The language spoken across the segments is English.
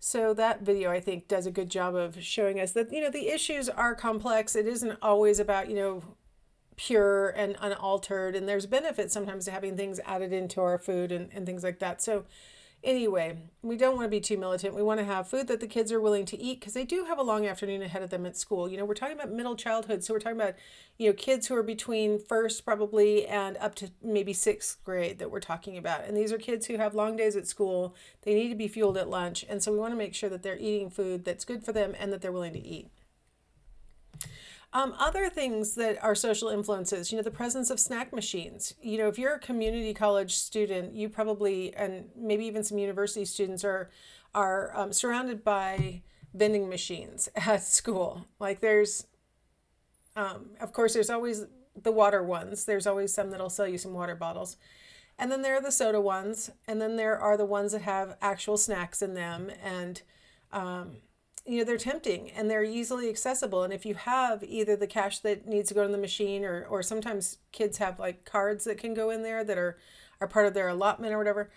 So that video, I think, does a good job of showing us that, the issues are complex. It isn't always about, pure and unaltered. And there's benefits sometimes to having things added into our food and things like that. So anyway, we don't want to be too militant. We want to have food that the kids are willing to eat because they do have a long afternoon ahead of them at school. We're talking about middle childhood. So we're talking about, kids who are between first probably and up to maybe sixth grade that we're talking about. And these are kids who have long days at school. They need to be fueled at lunch. And so we want to make sure that they're eating food that's good for them and that they're willing to eat. Other things that are social influences, the presence of snack machines. If you're a community college student, you probably, and maybe even some university students are surrounded by vending machines at school. Like of course, there's always the water ones. There's always some that'll sell you some water bottles. And then there are the soda ones. And then there are the ones that have actual snacks in them. And, they're tempting and they're easily accessible. And if you have either the cash that needs to go in the machine or sometimes kids have like cards that can go in there that are part of their allotment or whatever,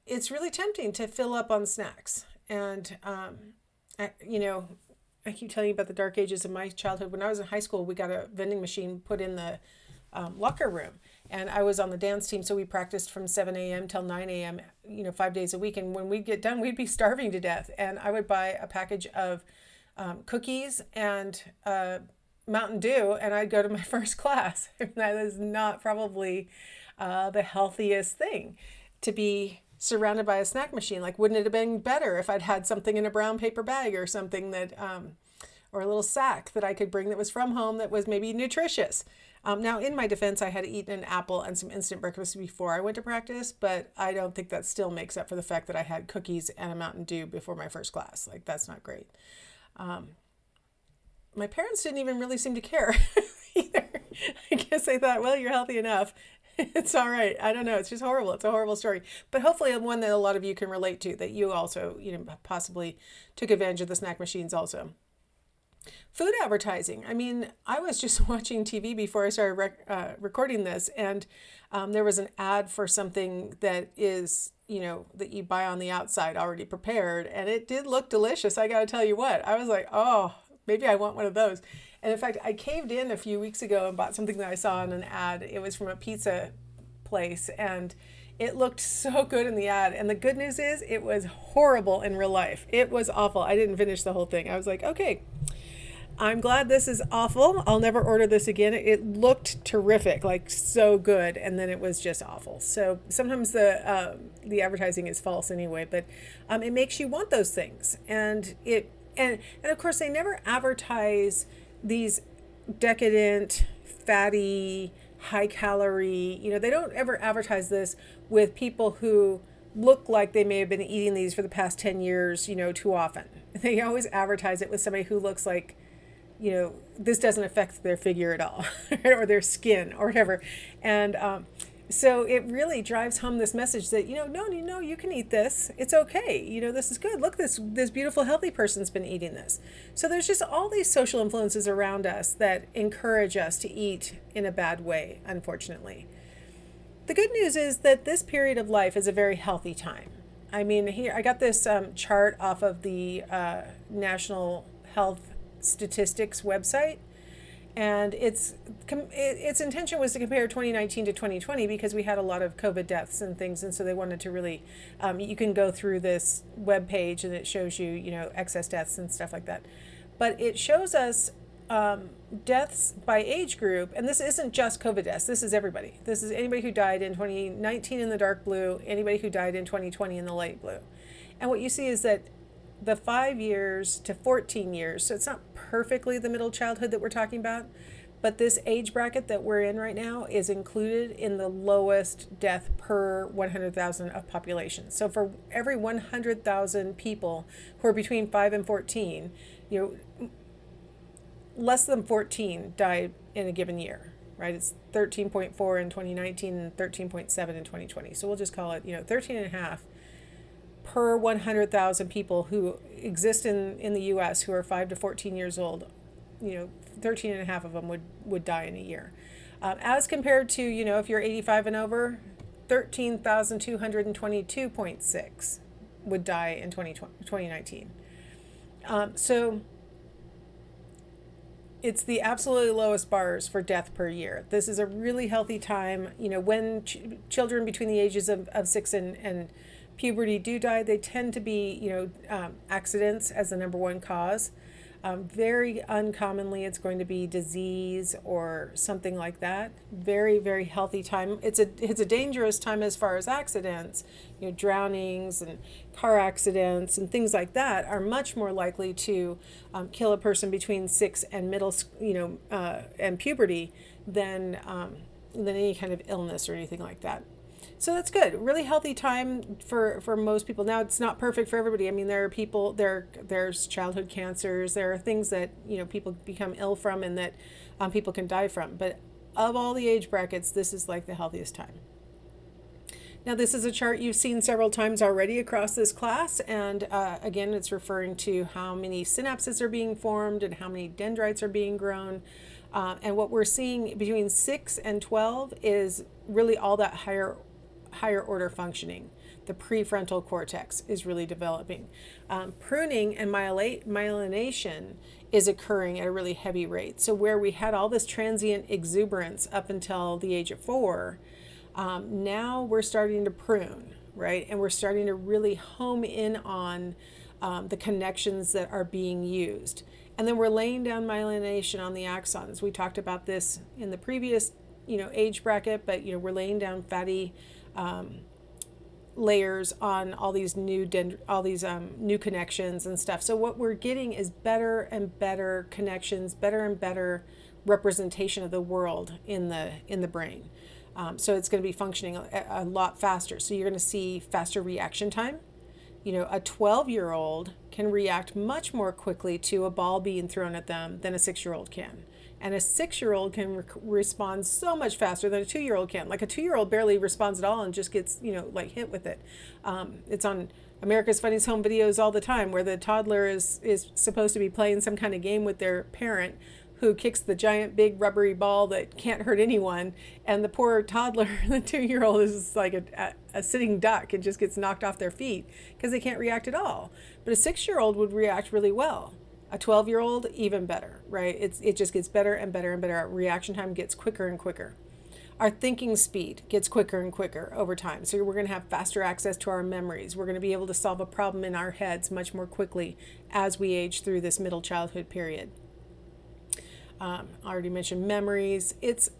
it's really tempting to fill up on snacks. And, I keep telling you about the dark ages of my childhood. When I was in high school, we got a vending machine put in the locker room. And I was on the dance team, so we practiced from 7 a.m. till 9 a.m., 5 days a week. And when we'd get done, we'd be starving to death. And I would buy a package of cookies and Mountain Dew, and I'd go to my first class. That is not probably the healthiest thing, to be surrounded by a snack machine. Like, wouldn't it have been better if I'd had something in a brown paper bag or something that, or a little sack that I could bring that was from home that was maybe nutritious? Now, in my defense, I had eaten an apple and some instant breakfast before I went to practice, but I don't think that still makes up for the fact that I had cookies and a Mountain Dew before my first class. Like, that's not great. My parents didn't even really seem to care either. I guess they thought, well, you're healthy enough. It's all right. I don't know. It's just horrible. It's a horrible story. But hopefully one that a lot of you can relate to, that you also, possibly took advantage of the snack machines also. Food advertising. I mean, I was just watching TV before I started recording this, and there was an ad for something that is, that you buy on the outside already prepared, and it did look delicious. I got to tell you what, I was like, oh, maybe I want one of those. And in fact, I caved in a few weeks ago and bought something that I saw in an ad. It was from a pizza place, and it looked so good in the ad. And the good news is it was horrible in real life. It was awful. I didn't finish the whole thing. I was like, okay, I'm glad this is awful. I'll never order this again. It looked terrific, like so good, and then it was just awful. So sometimes the advertising is false anyway, but it makes you want those things, and of course they never advertise these decadent, fatty, high calorie. They don't ever advertise this with people who look like they may have been eating these for the past 10 years, too often. They always advertise it with somebody who looks like, this doesn't affect their figure at all, or their skin or whatever. And so it really drives home this message that, no, you can eat this. It's okay. This is good. Look, this beautiful, healthy person's been eating this. So there's just all these social influences around us that encourage us to eat in a bad way, unfortunately. The good news is that this period of life is a very healthy time. I mean, here I got this chart off of the National Health Statistics website, and its intention was to compare 2019 to 2020 because we had a lot of COVID deaths and things, and so they wanted to really, you can go through this web page and it shows you, excess deaths and stuff like that, but it shows us deaths by age group, and this isn't just COVID deaths. This is everybody. This is anybody who died in 2019 in the dark blue, anybody who died in 2020 in the light blue, and what you see is that the 5 years to 14 years, so it's not perfectly the middle childhood that we're talking about, but this age bracket that we're in right now is included in the lowest death per 100,000 of population. So for every 100,000 people who are between 5 and 14, less than 14 died in a given year, right? It's 13.4 in 2019 and 13.7 in 2020. So we'll just call it, 13 and a half per 100,000 people who exist in the U.S. who are 5 to 14 years old. 13 and a half of them would die in a year. As compared to, if you're 85 and over, 13,222.6 would die in 2019. So it's the absolutely lowest bars for death per year. This is a really healthy time. When children between the ages of 6 and puberty do die, they tend to be, accidents as the number one cause. Very uncommonly, it's going to be disease or something like that. Very, very healthy time. It's a dangerous time as far as accidents. Drownings and car accidents and things like that are much more likely to kill a person between 6 and and puberty than any kind of illness or anything like that. So that's good. Really healthy time for most people. Now, it's not perfect for everybody. I mean, there are people, there's childhood cancers. There are things that, people become ill from and that people can die from. But of all the age brackets, this is like the healthiest time. Now, this is a chart you've seen several times already across this class. And again, it's referring to how many synapses are being formed and how many dendrites are being grown. And what we're seeing between 6 and 12 is really all that higher order functioning. The prefrontal cortex is really developing. Pruning and myelination is occurring at a really heavy rate. So where we had all this transient exuberance up until the age of 4, now we're starting to prune, right? And we're starting to really home in on the connections that are being used. And then we're laying down myelination on the axons. We talked about this in the previous, age bracket, but we're laying down fatty layers on all these new new connections and stuff. So what we're getting is better and better connections, better and better representation of the world in the brain. So it's going to be functioning a lot faster. So you're going to see faster reaction time. A 12-year-old can react much more quickly to a ball being thrown at them than a 6-year-old can. And a 6-year-old can respond so much faster than a 2-year-old can. Like a 2-year-old barely responds at all and just gets, hit with it. It's on America's Funniest Home Videos all the time where the toddler is supposed to be playing some kind of game with their parent who kicks the giant big rubbery ball that can't hurt anyone. And the poor toddler, the 2-year-old, is like a sitting duck and just gets knocked off their feet because they can't react at all. But a 6-year-old would react really well. A 12-year-old, even better, right? It just gets better and better and better. Our reaction time gets quicker and quicker. Our thinking speed gets quicker and quicker over time. So we're going to have faster access to our memories. We're going to be able to solve a problem in our heads much more quickly as we age through this middle childhood period. I already mentioned memories. It's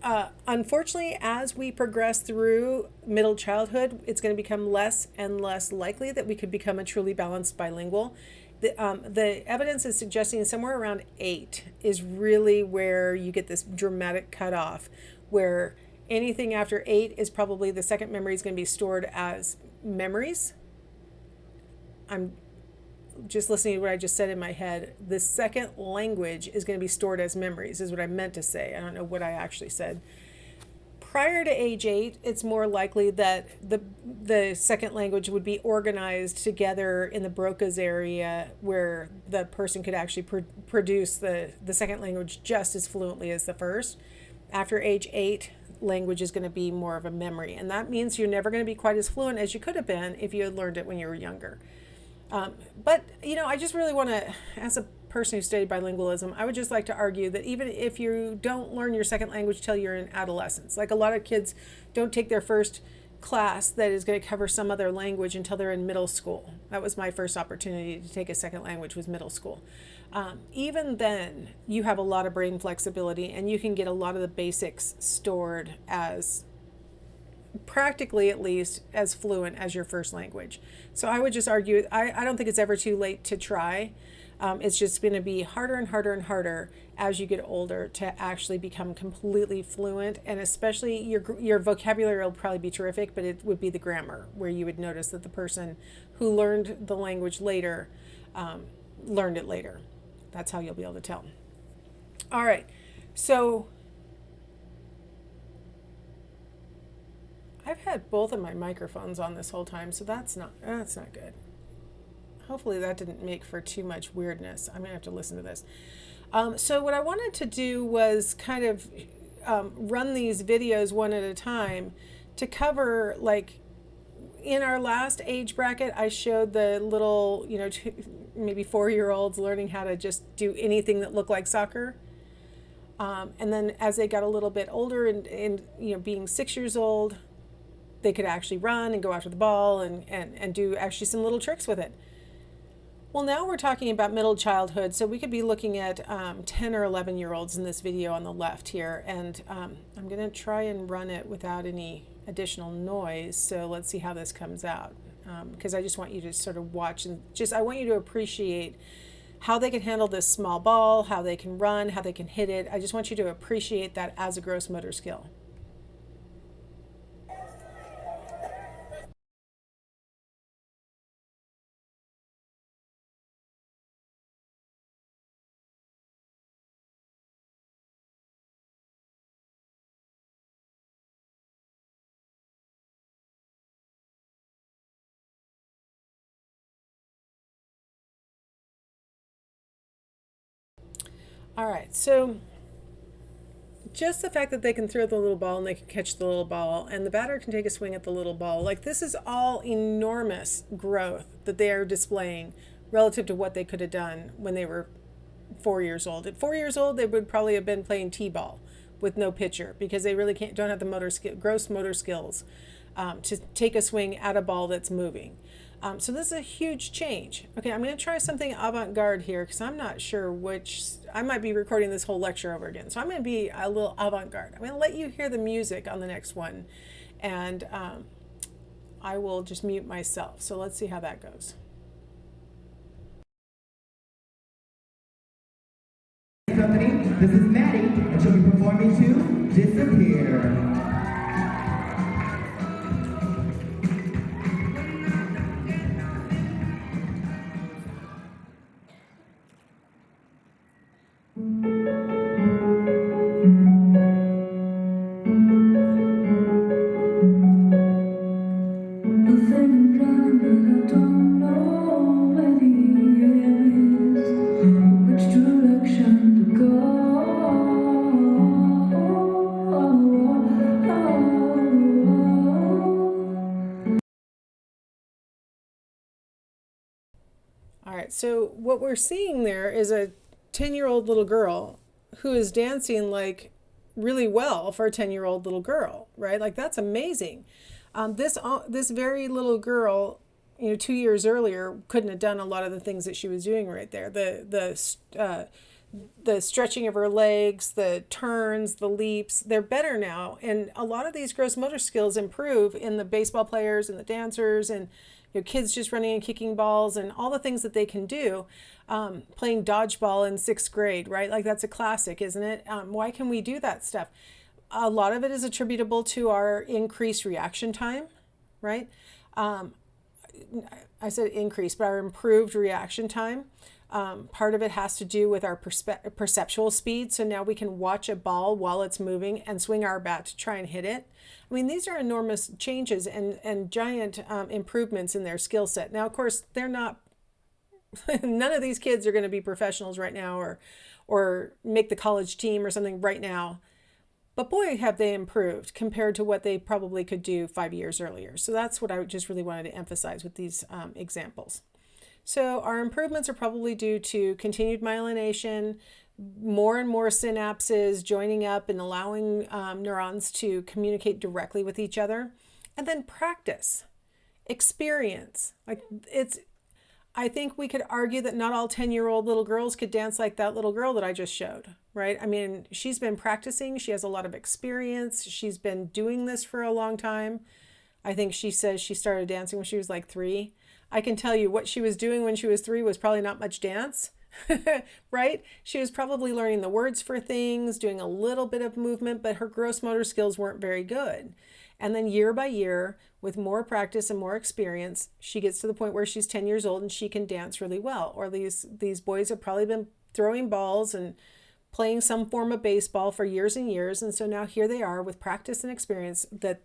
unfortunately, as we progress through middle childhood, it's going to become less and less likely that we could become a truly balanced bilingual. The evidence is suggesting somewhere around 8 is really where you get this dramatic cutoff, where anything after 8 is probably the second memory is going to be stored as memories. I'm just listening to what I just said in my head. The second language is going to be stored as memories, is what I meant to say. I don't know what I actually said. Prior to age 8, it's more likely that the second language would be organized together in the Broca's area where the person could actually produce the second language just as fluently as the first. After age 8, language is going to be more of a memory. And that means you're never going to be quite as fluent as you could have been if you had learned it when you were younger. But, I just really want to, as a person who studied bilingualism, I would just like to argue that even if you don't learn your second language till you're in adolescence, like a lot of kids don't take their first class that is going to cover some other language until they're in middle school. That was my first opportunity to take a second language, was middle school. Even then, you have a lot of brain flexibility and you can get a lot of the basics stored as practically, at least, as fluent as your first language. So I would just argue, I don't think it's ever too late to try. It's just going to be harder and harder and harder as you get older to actually become completely fluent. And especially your vocabulary will probably be terrific, but it would be the grammar where you would notice that the person who learned the language later learned it later. That's how you'll be able to tell. All right. So I've had both of my microphones on this whole time, so that's not good. Hopefully that didn't make for too much weirdness. I'm going to have to listen to this. So what I wanted to do was kind of run these videos one at a time to cover, like, in our last age bracket, I showed the little, maybe 4-year-olds learning how to just do anything that looked like soccer. And then as they got a little bit older and being 6 years old, they could actually run and go after the ball and do actually some little tricks with it. Well, now we're talking about middle childhood, so we could be looking at 10 or 11-year-olds in this video on the left here, and I'm going to try and run it without any additional noise, so let's see how this comes out, because I just want you to sort of watch and I want you to appreciate how they can handle this small ball, how they can run, how they can hit it. I just want you to appreciate that as a gross motor skill. All right, so just the fact that they can throw the little ball and they can catch the little ball and the batter can take a swing at the little ball, like this is all enormous growth that they are displaying relative to what they could have done when they were 4 years old. At 4 years old, they would probably have been playing t-ball with no pitcher because they really don't have the gross motor skills to take a swing at a ball that's moving. So this is a huge change. Okay, I'm going to try something avant-garde here because I'm not sure I might be recording this whole lecture over again. So I'm going to be a little avant-garde. I'm going to let you hear the music on the next one, and I will just mute myself. So let's see how that goes. Company, this is Maddie, and she'll be performing to Disappear. All right, so what we're seeing there is a 10-year-old little girl who is dancing like really well for a 10-year-old little girl, right? Like that's amazing. This very little girl, 2 years earlier couldn't have done a lot of the things that she was doing right there. The stretching of her legs, the turns, the leaps, they're better now. And a lot of these gross motor skills improve in the baseball players and the dancers and kids just running and kicking balls and all the things that they can do. Playing dodgeball in 6th grade, right? Like that's a classic, isn't it? Why can we do that stuff? A lot of it is attributable to our increased reaction time, right? I said increase, but our improved reaction time. Part of it has to do with our perceptual speed. So now we can watch a ball while it's moving and swing our bat to try and hit it. I mean, these are enormous changes and giant improvements in their skill set. Now, of course, they're not, none of these kids are going to be professionals right now or make the college team or something right now. But boy, have they improved compared to what they probably could do 5 years earlier. So that's what I just really wanted to emphasize with these examples. So our improvements are probably due to continued myelination, more and more synapses joining up and allowing neurons to communicate directly with each other. And then practice, experience. I think we could argue that not all 10-year-old little girls could dance like that little girl that I just showed, right? I mean, she's been practicing. She has a lot of experience. She's been doing this for a long time. I think she says she started dancing when she was like 3. I can tell you what she was doing when she was 3 was probably not much dance, right? She was probably learning the words for things, doing a little bit of movement, but her gross motor skills weren't very good. And then year by year, with more practice and more experience, she gets to the point where she's 10 years old and she can dance really well. Or these boys have probably been throwing balls and playing some form of baseball for years and years. And so now here they are with practice and experience that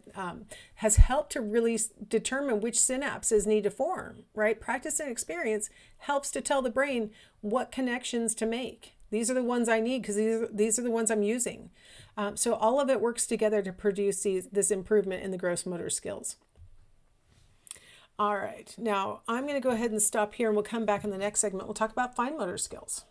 has helped to really determine which synapses need to form, right? Practice and experience helps to tell the brain what connections to make. These are the ones I need because these are the ones I'm using. So all of it works together to produce this improvement in the gross motor skills. All right. Now I'm going to go ahead and stop here and we'll come back in the next segment. We'll talk about fine motor skills.